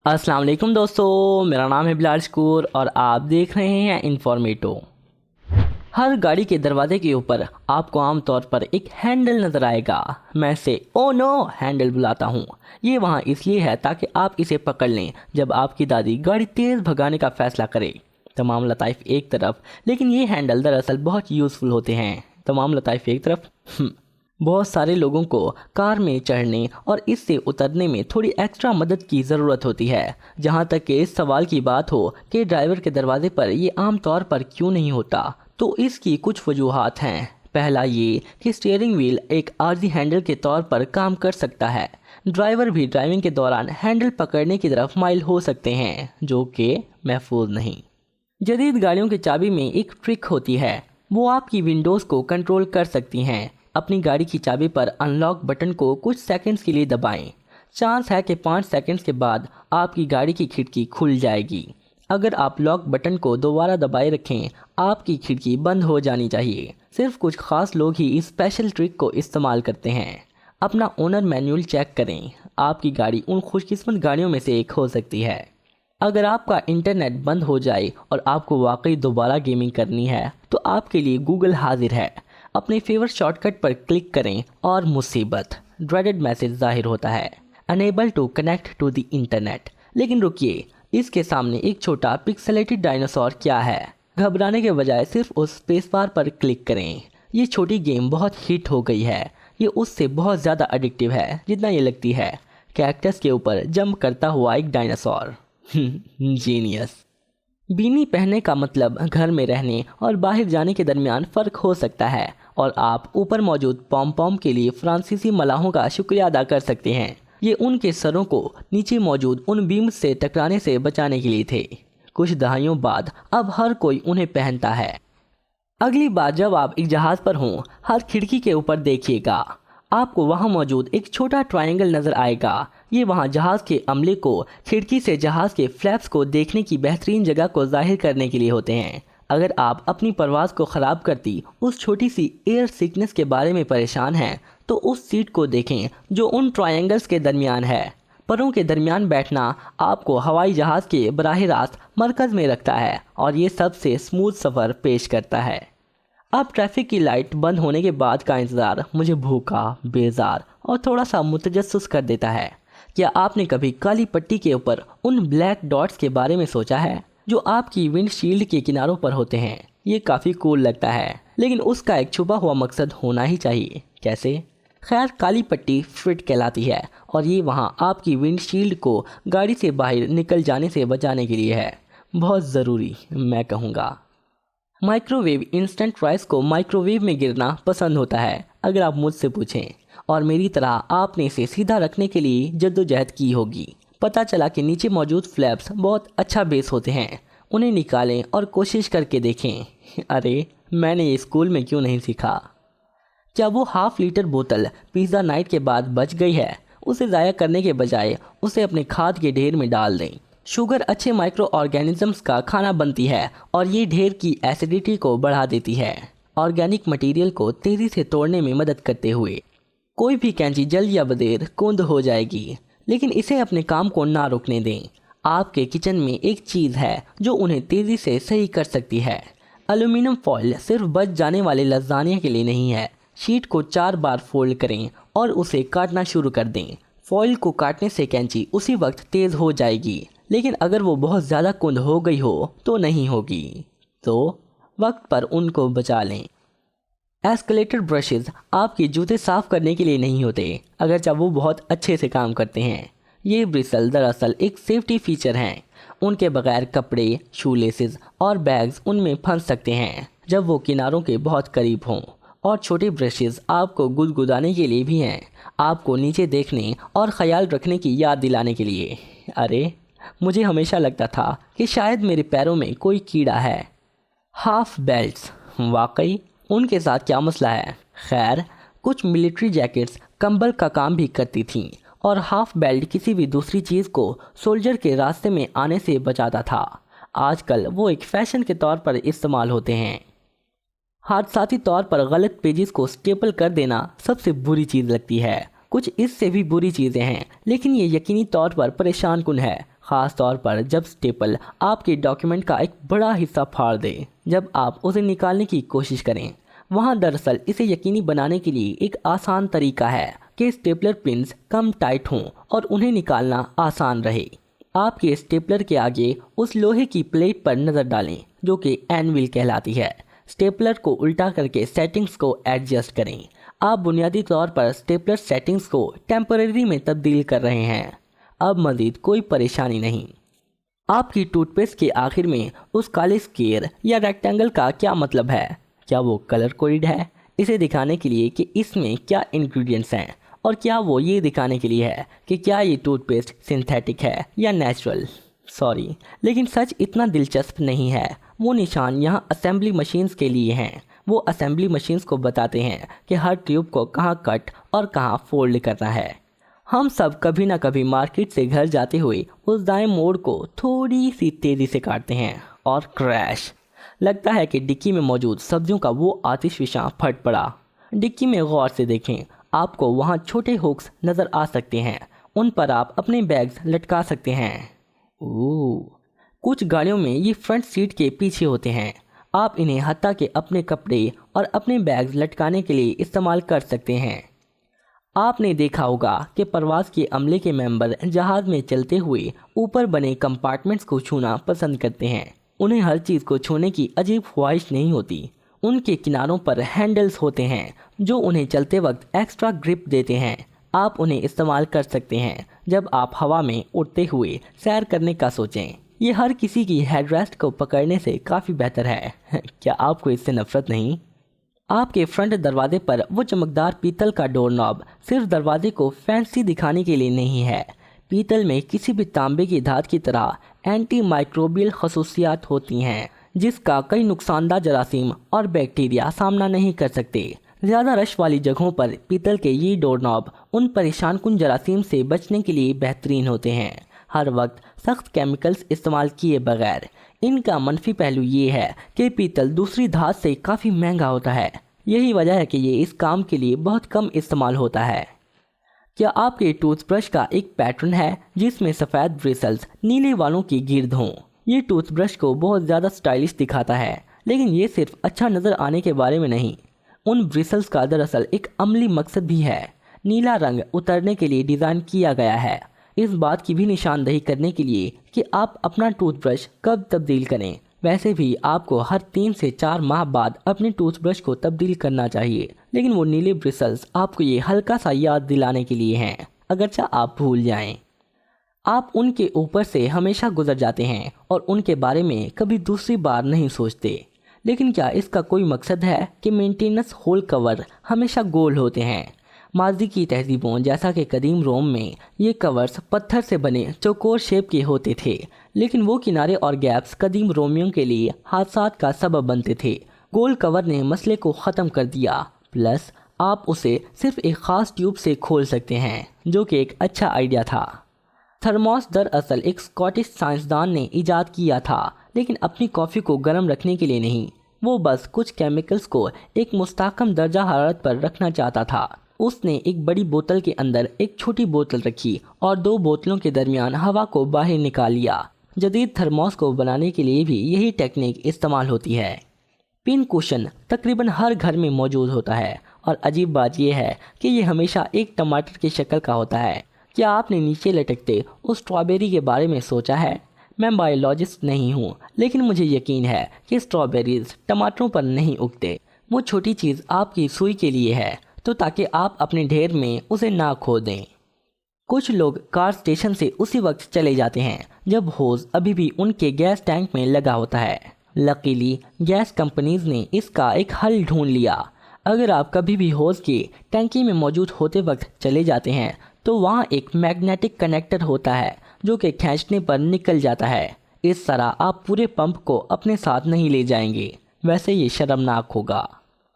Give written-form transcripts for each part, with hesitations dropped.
अस्सलाम वालेकुम दोस्तों, मेरा नाम है बिलाल शकूर और आप देख रहे हैं इन्फॉर्मेटो। हर गाड़ी के दरवाजे के ऊपर आपको आमतौर पर एक हैंडल नज़र आएगा। मैं इसे ओ नो हैंडल बुलाता हूँ। ये वहाँ इसलिए है ताकि आप इसे पकड़ लें जब आपकी दादी गाड़ी तेज़ भगाने का फैसला करे। तमाम लताइफ एक तरफ, लेकिन ये हैंडल दरअसल बहुत यूज़फुल होते हैं। तमाम लताइफ एक तरफ बहुत सारे लोगों को कार में चढ़ने और इससे उतरने में थोड़ी एक्स्ट्रा मदद की ज़रूरत होती है। जहाँ तक कि इस सवाल की बात हो कि ड्राइवर के दरवाजे पर ये आम तौर पर क्यों नहीं होता, तो इसकी कुछ वजूहात हैं। पहला ये कि स्टीयरिंग व्हील एक आर्जी हैंडल के तौर पर काम कर सकता है। ड्राइवर भी ड्राइविंग के दौरान हैंडल पकड़ने की तरफ माइल हो सकते हैं, जो कि महफूज नहीं। जदीद गाड़ियों की चाबी में एक ट्रिक होती है, वो आपकी विंडोज़ को कंट्रोल कर सकती हैं। अपनी गाड़ी की चाबी पर अनलॉक बटन को कुछ सेकंड्स के लिए दबाएं। चांस है कि 5 सेकंड्स के बाद आपकी गाड़ी की खिड़की खुल जाएगी। अगर आप लॉक बटन को दोबारा दबाए रखें, आपकी खिड़की बंद हो जानी चाहिए। सिर्फ कुछ खास लोग ही इस स्पेशल ट्रिक को इस्तेमाल करते हैं। अपना ओनर मैनुअल चेक करें, आपकी गाड़ी उन खुशकिस्मत गाड़ियों में से एक हो सकती है। अगर आपका इंटरनेट बंद हो जाए और आपको वाकई दोबारा गेमिंग करनी है, तो आपके लिए गूगल हाजिर है। अपने फेवरेट शॉर्टकट पर क्लिक करें और मुसीबत ड्रेडेड मैसेज जाहिर होता है, unable to connect to the internet. लेकिन रुकिए, इसके सामने एक छोटा पिक्सेलेटेड डायनासोर क्या है? घबराने के बजाय सिर्फ उस स्पेस बार पर क्लिक करें। ये छोटी गेम बहुत हिट हो गई है। ये उससे बहुत ज़्यादा एडिक्टिव है जितना ये लगती है। कैक्टस के ऊपर जंप करता हुआ एक डायनासोर। जीनियस। बीनी पहनने का मतलब घर में रहने और बाहर जाने के दरमियान फ़र्क हो सकता है, और आप ऊपर मौजूद पॉम पॉम के लिए फ्रांसीसी मलाहों का शुक्रिया अदा कर सकते हैं। ये उनके सरों को नीचे मौजूद उन बीम्स से टकराने से बचाने के लिए थे। कुछ दहाइयों बाद अब हर कोई उन्हें पहनता है। अगली बार जब आप एक जहाज़ पर हों, हर खिड़की के ऊपर देखिएगा। आपको वहां मौजूद एक छोटा ट्रायंगल नज़र आएगा। ये वहां जहाज़ के अमले को खिड़की से जहाज़ के फ्लैप्स को देखने की बेहतरीन जगह को जाहिर करने के लिए होते हैं। अगर आप अपनी परवाज़ को ख़राब करती उस छोटी सी एयर सिकनेस के बारे में परेशान हैं, तो उस सीट को देखें जो उन ट्रायंगल्स के दरमियान है। परों के दरमियान बैठना आपको हवाई जहाज़ के बराह रास्त मरकज़ में रखता है और ये सबसे स्मूथ सफ़र पेश करता है। अब ट्रैफिक की लाइट बंद होने के बाद का इंतज़ार मुझे भूखा, बेजार और थोड़ा सा मुतजस्सिस कर देता है। क्या आपने कभी काली पट्टी के ऊपर उन ब्लैक डॉट्स के बारे में सोचा है जो आपकी विंडशील्ड के किनारों पर होते हैं? ये काफ़ी कूल लगता है, लेकिन उसका एक छुपा हुआ मकसद होना ही चाहिए। कैसे? खैर, काली पट्टी फिट कहलाती है और ये वहाँ आपकी विंडशील्ड को गाड़ी से बाहर निकल जाने से बचाने के लिए है। बहुत ज़रूरी, मैं कहूँगा। माइक्रोवेव इंस्टेंट राइस को माइक्रोवेव में गिरना पसंद होता है, अगर आप मुझसे पूछें, और मेरी तरह आपने इसे सीधा रखने के लिए जद्दोजहद की होगी। पता चला कि नीचे मौजूद फ्लैप्स बहुत अच्छा बेस होते हैं। उन्हें निकालें और कोशिश करके देखें। अरे, मैंने ये स्कूल में क्यों नहीं सीखा? क्या वो हाफ लीटर बोतल पिज़्ज़ा नाइट के बाद बच गई है? उसे ज़ाया करने के बजाय उसे अपने खाद के ढेर में डाल दें। शुगर अच्छे माइक्रो ऑर्गेनिजम्स का खाना बनती है और ये ढेर की एसिडिटी को बढ़ा देती है, ऑर्गेनिक मटेरियल को तेज़ी से तोड़ने में मदद करते हुए। कोई भी कैंची जल्द या बदेर कुंद हो जाएगी, लेकिन इसे अपने काम को ना रुकने दें। आपके किचन में एक चीज़ है जो उन्हें तेज़ी से सही कर सकती है। एल्यूमिनियम फॉइल सिर्फ बच जाने वाले लज्जानिया के लिए नहीं है। शीट को 4 बार फोल्ड करें और उसे काटना शुरू कर दें। फॉइल को काटने से कैंची उसी वक्त तेज़ हो जाएगी, लेकिन अगर वो बहुत ज़्यादा कुंद हो गई हो तो नहीं होगी। तो वक्त पर उनको बचा लें। एस्केलेटर ब्रशेस आपके जूते साफ़ करने के लिए नहीं होते, अगर जब वो बहुत अच्छे से काम करते हैं। ये ब्रिसल दरअसल एक सेफ्टी फीचर हैं। उनके बगैर कपड़े, शूलेसेस और बैग्स उनमें फंस सकते हैं जब वो किनारों के बहुत करीब हों। और छोटे ब्रशेस आपको गुदगुदाने के लिए भी हैं, आपको नीचे देखने और ख्याल रखने की याद दिलाने के लिए। अरे, मुझे हमेशा लगता था कि शायद मेरे पैरों में कोई कीड़ा है। हाफ बेल्ट्स, वाकई उनके साथ क्या मसला है? खैर, कुछ मिलिट्री जैकेट्स कंबल का काम भी करती थीं और हाफ बेल्ट किसी भी दूसरी चीज़ को सोल्जर के रास्ते में आने से बचाता था। आजकल वो एक फ़ैशन के तौर पर इस्तेमाल होते हैं। हादसाती तौर पर गलत पेजेस को स्टेपल कर देना सबसे बुरी चीज़ लगती है। कुछ इससे भी बुरी चीज़ें हैं, लेकिन ये यकीनी तौर पर परेशान कुन है, ख़ास तौर पर जब स्टेपल आपके डॉक्यूमेंट का एक बड़ा हिस्सा फाड़ दे। जब आप उसे निकालने की कोशिश करें, वहाँ दरअसल इसे यकीनी बनाने के लिए एक आसान तरीका है कि स्टेपलर पिन्स कम टाइट हों और उन्हें निकालना आसान रहे। आपके स्टेपलर के आगे उस लोहे की प्लेट पर नज़र डालें जो कि एनविल कहलाती है। स्टेपलर को उल्टा करके सेटिंग्स को एडजस्ट करें। आप बुनियादी तौर पर स्टेपलर सेटिंग्स को टेम्परेरी में तब्दील कर रहे हैं। अब मज़ीद कोई परेशानी नहीं। आपकी टूथपेस्ट के आखिर में उस काले स्क्वायर या रेक्टेंगल का क्या मतलब है? क्या वो कलर कोडेड है इसे दिखाने के लिए कि इसमें क्या इंग्रेडिएंट्स हैं, और क्या वो ये दिखाने के लिए है कि क्या ये टूथपेस्ट सिंथेटिक है या नेचुरल? सॉरी, लेकिन सच इतना दिलचस्प नहीं है। वो निशान यहाँ असेंबली मशीन्स के लिए हैं। वो असेंबली मशीन्स को बताते हैं कि हर ट्यूब को कहाँ कट और कहाँ फोल्ड करना है। हम सब कभी ना कभी मार्केट से घर जाते हुए उस दाएं मोड़ को थोड़ी सी तेज़ी से काटते हैं और क्रैश। लगता है कि डिक्की में मौजूद सब्जियों का वो आतिशफिशां फट पड़ा। डिक्की में गौर से देखें, आपको वहाँ छोटे हुक्स नज़र आ सकते हैं। उन पर आप अपने बैग्स लटका सकते हैं। कुछ गाड़ियों में ये फ्रंट सीट के पीछे होते हैं। आप इन्हें हत्ता के अपने कपड़े और अपने बैग्स लटकाने के लिए इस्तेमाल कर सकते हैं। आपने देखा होगा कि परवाज़ के अमले के मेंबर जहाज़ में चलते हुए ऊपर बने कंपार्टमेंट्स को छूना पसंद करते हैं। उन्हें हर चीज़ को छूने की अजीब ख्वाहिश नहीं होती। उनके किनारों पर हैंडल्स होते हैं जो उन्हें चलते वक्त एक्स्ट्रा ग्रिप देते हैं। आप उन्हें इस्तेमाल कर सकते हैं जब आप हवा में उड़ते हुए सैर करने का सोचें। ये हर किसी की हेडरेस्ट को पकड़ने से काफ़ी बेहतर है। क्या आपको इससे नफरत नहीं? आपके फ्रंट दरवाजे पर वो चमकदार पीतल का डोर नॉब सिर्फ दरवाजे को फैंसी दिखाने के लिए नहीं है। पीतल में किसी भी तांबे की धात की तरह एंटी माइक्रोबियल खसूसियात होती हैं जिसका कई नुकसानदार जरासीम और बैक्टीरिया सामना नहीं कर सकते। ज़्यादा रश वाली जगहों पर पीतल के ये डोर नॉब उन परेशान कुन जरासीम से बचने के लिए बेहतरीन होते हैं, हर वक्त सख्त केमिकल्स इस्तेमाल किए बगैर। इनका मनफी पहलू ये है कि पीतल दूसरी धात से काफ़ी महंगा होता है। यही वजह है कि ये इस काम के लिए बहुत कम इस्तेमाल होता है। क्या आपके टूथब्रश का एक पैटर्न है जिसमें सफ़ेद ब्रिसल्स नीले वालों की गिर्द हों? ये टूथब्रश को बहुत ज़्यादा स्टाइलिश दिखाता है, लेकिन ये सिर्फ अच्छा नज़र आने के बारे में नहीं। उन ब्रिसल्स का दरअसल एक अमली मकसद भी है। नीला रंग उतरने के लिए डिज़ाइन किया गया है, इस बात की भी निशानदही करने के लिए कि आप अपना टूथब्रश कब तब्दील करें। वैसे भी आपको हर 3 से 4 माह बाद अपने टूथब्रश को तब्दील करना चाहिए, लेकिन वो नीले ब्रिसल्स आपको ये हल्का सा याद दिलाने के लिए हैं, अगरचे आप भूल जाएं। आप उनके ऊपर से हमेशा गुजर जाते हैं और उनके बारे में कभी दूसरी बार नहीं सोचते। लेकिन क्या इसका कोई मकसद है कि मेंटेनेंस होल कवर हमेशा गोल होते हैं? माजी की तहजीबों जैसा कि कदीम रोम में ये कवर्स पत्थर से बने चौकोर शेप के होते थे, लेकिन वो किनारे और गैप्स कदीम रोमियों के लिए हादसात का सबब बनते थे। गोल कवर ने मसले को ख़त्म कर दिया। प्लस आप उसे सिर्फ एक ख़ास ट्यूब से खोल सकते हैं, जो कि एक अच्छा आइडिया था। थर्मोस दरअसल एक स्कॉटिश साइंसदान ने इजाद किया था, लेकिन अपनी कॉफ़ी को गर्म रखने के लिए नहीं। वो बस कुछ केमिकल्स को एक मुस्तहकम दर्जा हरारत पर रखना चाहता था। उसने एक बड़ी बोतल के अंदर एक छोटी बोतल रखी और 2 बोतलों के दरमियान हवा को बाहर निकाल लिया। जदीद थर्मोस को बनाने के लिए भी यही टेक्निक इस्तेमाल होती है। पिन कुशन तकरीबन हर घर में मौजूद होता है, और अजीब बात यह है कि ये हमेशा एक टमाटर की शक्ल का होता है। क्या आपने नीचे लटकते उस स्ट्रॉबेरी के बारे में सोचा है? मैं बायोलॉजिस्ट नहीं हूँ, लेकिन मुझे यकीन है कि स्ट्रॉबेरीज टमाटरों पर नहीं उगते। वो छोटी चीज़ आपकी सुई के लिए है, तो ताकि आप अपने ढेर में उसे ना खो दें। कुछ लोग कार स्टेशन से उसी वक्त चले जाते हैं जब होज अभी भी उनके गैस टैंक में लगा होता है। लकीली गैस कंपनीज ने इसका एक हल ढूंढ लिया। अगर आप कभी भी होज की टैंकी में मौजूद होते वक्त चले जाते हैं तो वहाँ एक मैग्नेटिक कनेक्टर होता है जो कि खींचने पर निकल जाता है। इस तरह आप पूरे पंप को अपने साथ नहीं ले जाएंगे। वैसे ये शर्मनाक होगा।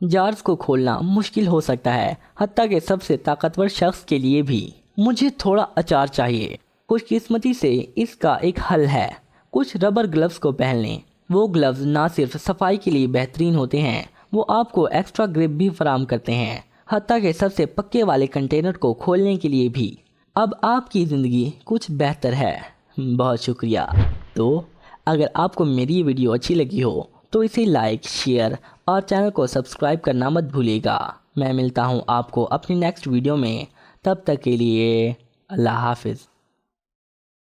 जार्स को खोलना मुश्किल हो सकता है, हत्ता के सबसे ताकतवर शख्स के लिए भी। मुझे थोड़ा अचार चाहिए। खुशकिस्मती से इसका एक हल है। कुछ रबर ग्लव्स को पहन लें। वो ग्लव्स ना सिर्फ सफाई के लिए बेहतरीन होते हैं, वो आपको एक्स्ट्रा ग्रिप भी फराहम करते हैं, हत्ता के सबसे पक्के वाले कंटेनर को खोलने के लिए भी। अब आपकी ज़िंदगी कुछ बेहतर है। बहुत शुक्रिया। तो अगर आपको मेरी ये वीडियो अच्छी लगी हो तो इसे लाइक, शेयर और चैनल को सब्सक्राइब करना मत भूलिएगा। मैं मिलता हूँ आपको अपनी नेक्स्ट वीडियो में, तब तक के लिए अल्लाह हाफिज़।